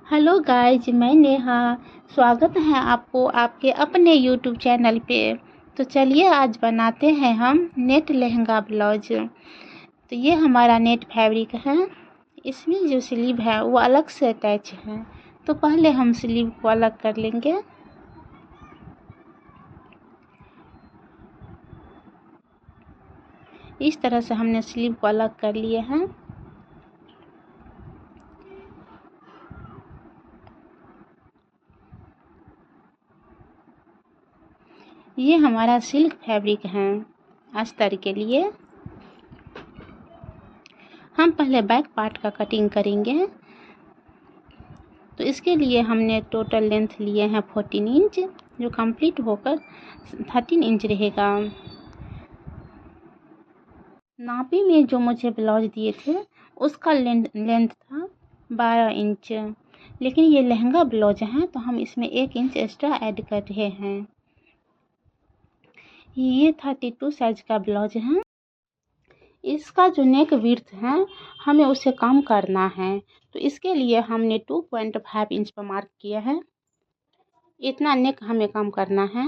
Hello guys, मैं नेहा। स्वागत है आपको आपके अपने यूट्यूब चैनल पे। तो चलिए आज बनाते हैं हम नेट लहंगा ब्लाउज। तो ये हमारा नेट फैब्रिक है। इसमें जो स्लीव है वो अलग से अटैच है। तो पहले हम स्लीव को अलग कर लेंगे। इस तरह से हमने स्लीव को अलग कर लिए हैं। ये हमारा सिल्क फैब्रिक है अस्तर के लिए। हम पहले बैक पार्ट का कटिंग करेंगे। तो इसके लिए हमने टोटल लेंथ लिए हैं 14 इंच, जो कंप्लीट होकर 13 इंच रहेगा। नापी में जो मुझे ब्लाउज दिए थे उसका लेंथ था 12 इंच, लेकिन ये लहंगा ब्लाउज है तो हम इसमें 1 इंच एक्स्ट्रा ऐड कर रहे हैं। ये 32 साइज का ब्लाउज है। इसका जो नेक विड्थ है हमें उसे कम करना है, तो इसके लिए हमने 2.5 इंच पर मार्क किया है। इतना नेक हमें कम करना है।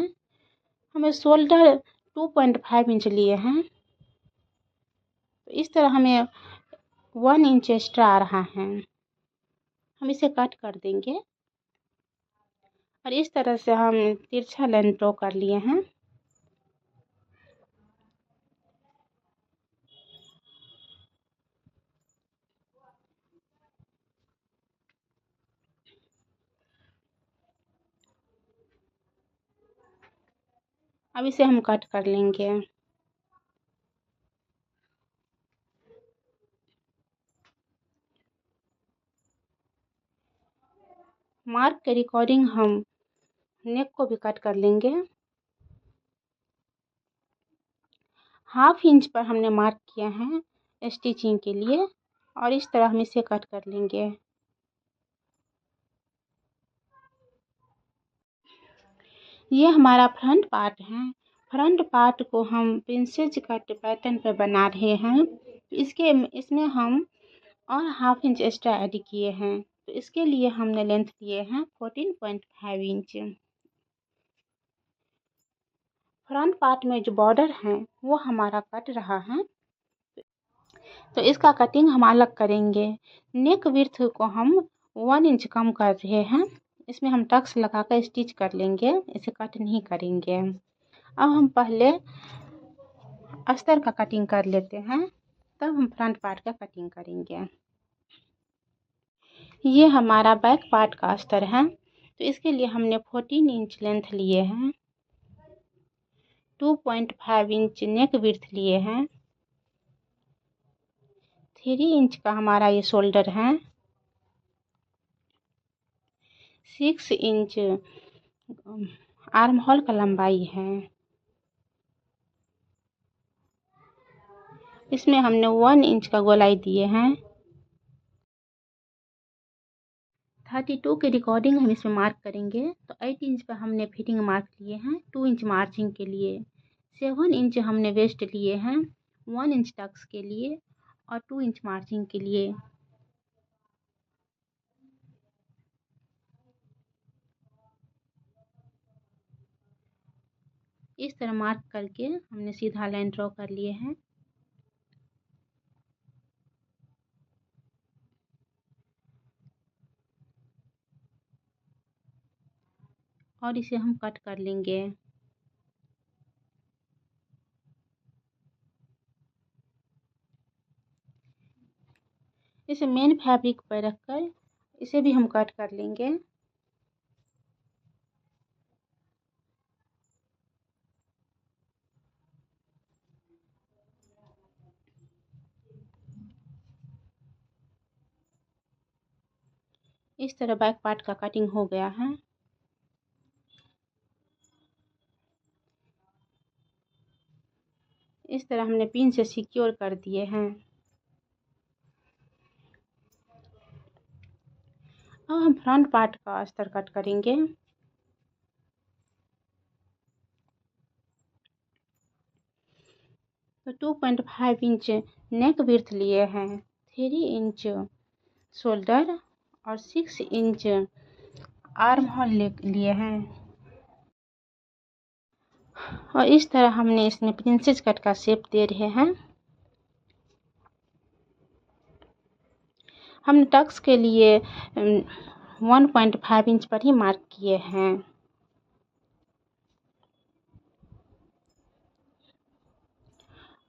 हमें शोल्डर 2.5 इंच लिए हैं, तो इस तरह हमें 1 इंच एक्स्ट्रा आ रहा है। हम इसे कट कर देंगे और इस तरह से हम तिरछा लाइन ड्रॉ कर लिए हैं। अब इसे हम कट कर लेंगे। मार्क के अकॉर्डिंग हम नेक को भी कट कर लेंगे। 1/2 इंच पर हमने मार्क किया है स्टिचिंग के लिए, और इस तरह हम इसे कट कर लेंगे। ये हमारा फ्रंट पार्ट है। फ्रंट पार्ट को हम प्रिंसेस कट पैटर्न पर बना रहे हैं। इसमें हम और 1/2 इंच एक्स्ट्रा ऐड किए हैं। तो इसके लिए हमने लेंथ लिए हैं 14.5 इंच। फ्रंट पार्ट में जो बॉर्डर है वो हमारा कट रहा है, तो इसका कटिंग हम अलग करेंगे। नेक विड्थ को हम 1 इंच कम कर रहे हैं। इसमें हम टक्स लगाकर स्टिच कर लेंगे, इसे कट नहीं करेंगे। अब हम पहले अस्तर का कटिंग कर लेते हैं, तब हम फ्रंट पार्ट का कटिंग करेंगे। ये हमारा बैक पार्ट का अस्तर है, तो इसके लिए हमने 14 इंच लेंथ लिए हैं, 2.5 इंच नेक विड्थ लिए हैं, 3 इंच का हमारा ये शोल्डर है, 6 इंच आर्म होल का लंबाई है। इसमें हमने 1 इंच का गोलाई दिए हैं। 32 के रिकॉर्डिंग हम इसमें मार्क करेंगे। तो 8 इंच पर हमने फिटिंग मार्क लिए हैं 2 इंच मार्जिंग के लिए। 7 इंच हमने वेस्ट लिए हैं 1 इंच टक्स के लिए और 2 इंच मार्जिंग के लिए। इस तरह मार्क करके हमने सीधा लाइन ड्रॉ कर लिए हैं। और इसे हम कट कर लेंगे। इसे मेन फैब्रिक पर रखकर इसे भी हम कट कर लेंगे। इस तरह बैक पार्ट का कटिंग हो गया है। इस तरह हमने पिन से सिक्योर कर दिए हैं। अब हम फ्रंट पार्ट का अस्तर कट करेंगे। तो 2.5 इंच नेक विड्थ लिए हैं, 3 इंच शोल्डर और 6 इंच आर्म होल लिए हैं। और इस तरह हमने इसमें प्रिंसेस कट का शेप दे रहे हैं। हमने टक्स के लिए 1.5 इंच पर ही मार्क किए हैं।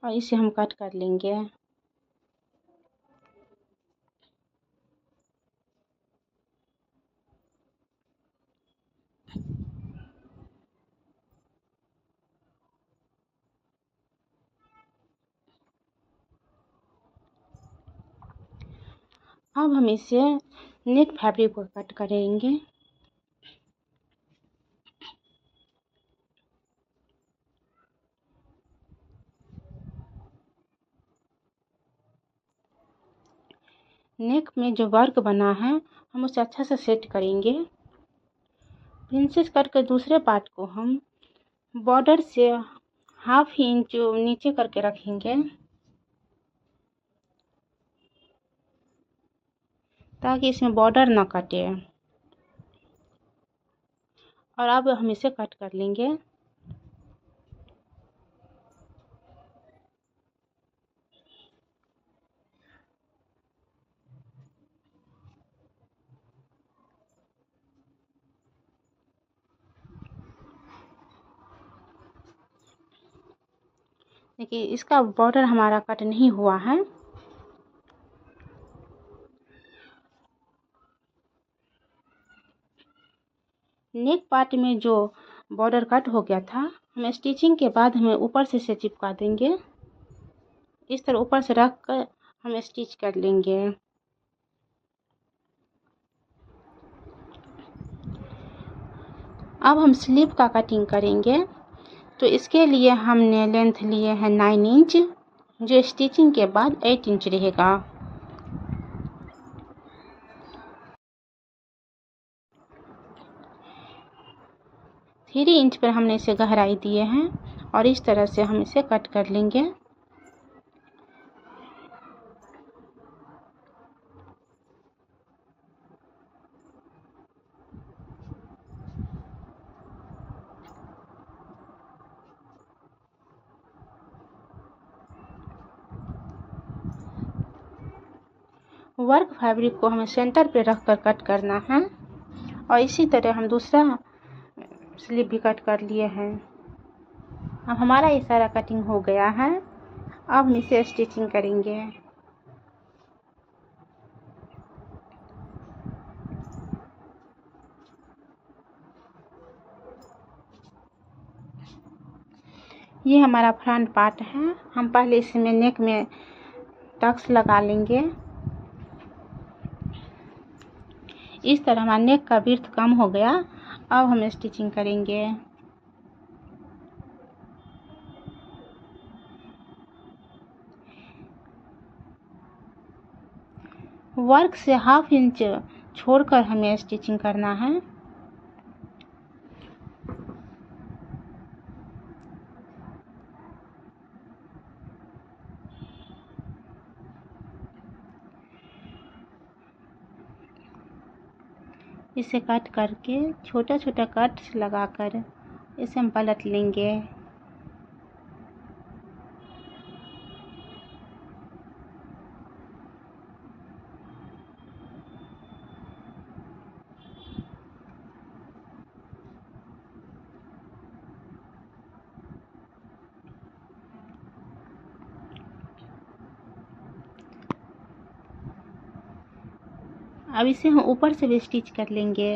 और इसे हम कट कर लेंगे। अब हम इसे नेक फैब्रिक को कट करेंगे। नेक में जो वर्क बना है हम उसे अच्छा से सेट करेंगे। प्रिंसेस कट के दूसरे पार्ट को हम बॉर्डर से 1/2 इंच नीचे करके रखेंगे, ताकि इसमें बॉर्डर ना कटे। और अब हम इसे कट कर लेंगे। देखिए इसका बॉर्डर हमारा कट नहीं हुआ है। नेक पार्ट में जो बॉर्डर कट हो गया था, हम स्टिचिंग के बाद हमें ऊपर से इसे चिपका देंगे। इस तरह ऊपर से रख कर हम स्टिच कर लेंगे। अब हम स्लीव का कटिंग करेंगे। तो इसके लिए हमने लेंथ लिए है 9 इंच, जो स्टिचिंग के बाद 8 इंच रहेगा। थ्री इंच पर हमने इसे गहराई दिए हैं और इस तरह से हम इसे कट कर लेंगे। वर्क फैब्रिक को हमें सेंटर पे रखकर कट करना है। और इसी तरह हम दूसरा स्लीव भी कट कर लिए हैं। अब हमारा ये सारा कटिंग हो गया है। अब हम इसे स्टिचिंग करेंगे। ये हमारा फ्रंट पार्ट है। हम पहले इसमें नेक में टक्स लगा लेंगे। इस तरह हमारा नेक का विड्थ कम हो गया। अब हम स्टिचिंग करेंगे। वर्क से 1/2 इंच छोड़कर हमें स्टिचिंग करना है। इसे कट करके छोटा छोटा कट लगाकर इसे हम पलट लेंगे। अब इसे हम ऊपर से भी स्टिच कर लेंगे।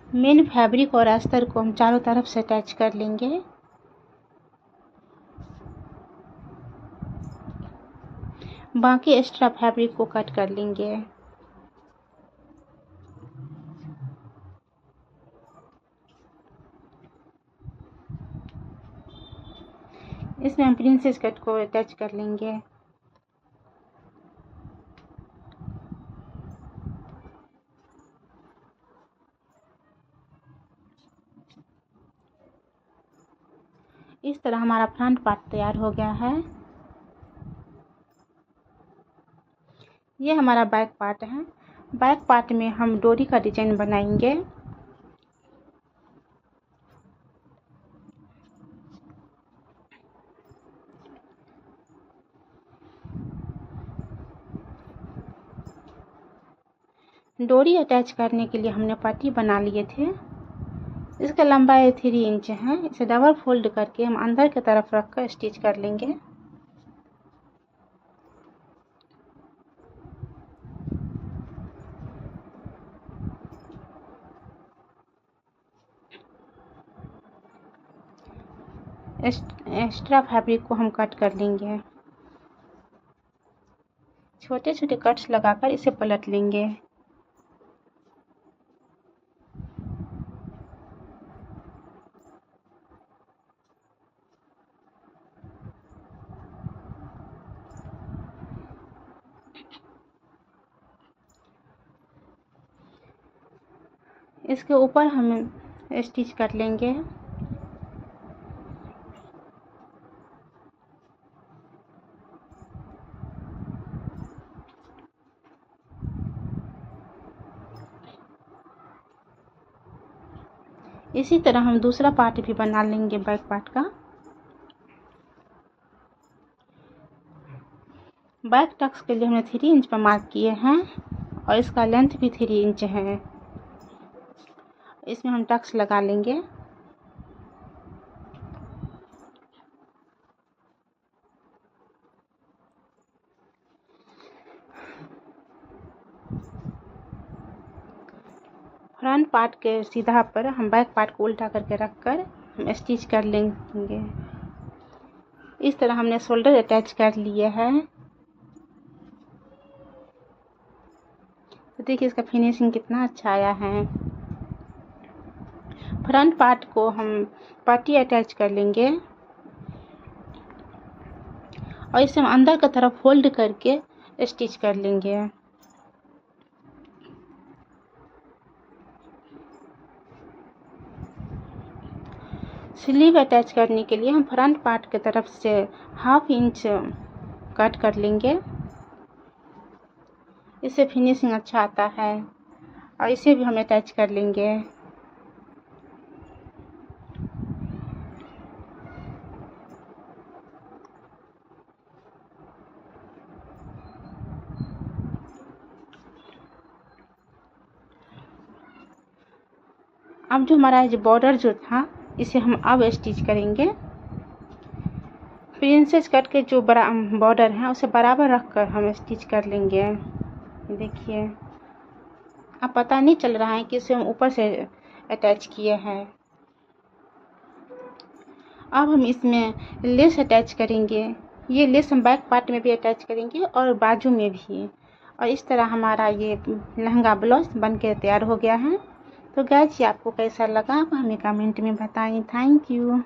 मेन फैब्रिक और अस्तर को हम चारों तरफ से अटैच कर लेंगे। बाकी एक्स्ट्रा फैब्रिक को कट कर लेंगे। इसमें हम प्रिंसेस कट को अटैच कर लेंगे। इस तरह हमारा फ्रंट पार्ट तैयार हो गया है। ये हमारा बैक पार्ट है। बैक पार्ट में हम डोरी का डिजाइन बनाएंगे। डोरी अटैच करने के लिए हमने पट्टी बना लिए थे। इसका लंबाई 3 इंच है। इसे डबल फोल्ड करके हम अंदर की तरफ रखकर स्टिच कर लेंगे। एक्स्ट्रा फैब्रिक को हम कट कर लेंगे। छोटे छोटे कट्स लगाकर इसे पलट लेंगे। इसके ऊपर हम स्टिच कर लेंगे। इसी तरह हम दूसरा पार्ट भी बना लेंगे बैक पार्ट का। बैक टक्स के लिए हमने 3 इंच पर मार्क किए हैं और इसका लेंथ भी 3 इंच है। इसमें हम टक्स लगा लेंगे। फ्रंट पार्ट के सीधा पर हम बैक पार्ट को उल्टा करके रखकर हम स्टिच कर लेंगे। इस तरह हमने शोल्डर अटैच कर लिए हैं। तो देखिए इसका फिनिशिंग कितना अच्छा आया है। फ्रंट पार्ट को हम पट्टी अटैच कर लेंगे और इसे हम अंदर की तरफ फोल्ड करके स्टिच कर लेंगे। स्लीव अटैच करने के लिए हम फ्रंट पार्ट की तरफ से 1/2 इंच कट कर लेंगे। इससे फिनिशिंग अच्छा आता है और इसे भी हम अटैच कर लेंगे। अब जो हमारा जो बॉर्डर जो था इसे हम अब स्टिच करेंगे। प्रिंसेस कट के जो बड़ा बॉर्डर है उसे बराबर रखकर हम स्टिच कर लेंगे। देखिए अब पता नहीं चल रहा है कि इसे हम ऊपर से अटैच किए हैं। अब हम इसमें लेस अटैच करेंगे। ये लेस हम बैक पार्ट में भी अटैच करेंगे और बाजू में भी। और इस तरह हमारा ये लहंगा ब्लाउज बन के तैयार हो गया है। तो गाइस आपको कैसा लगा आप हमें कमेंट में बताएं। Thank you.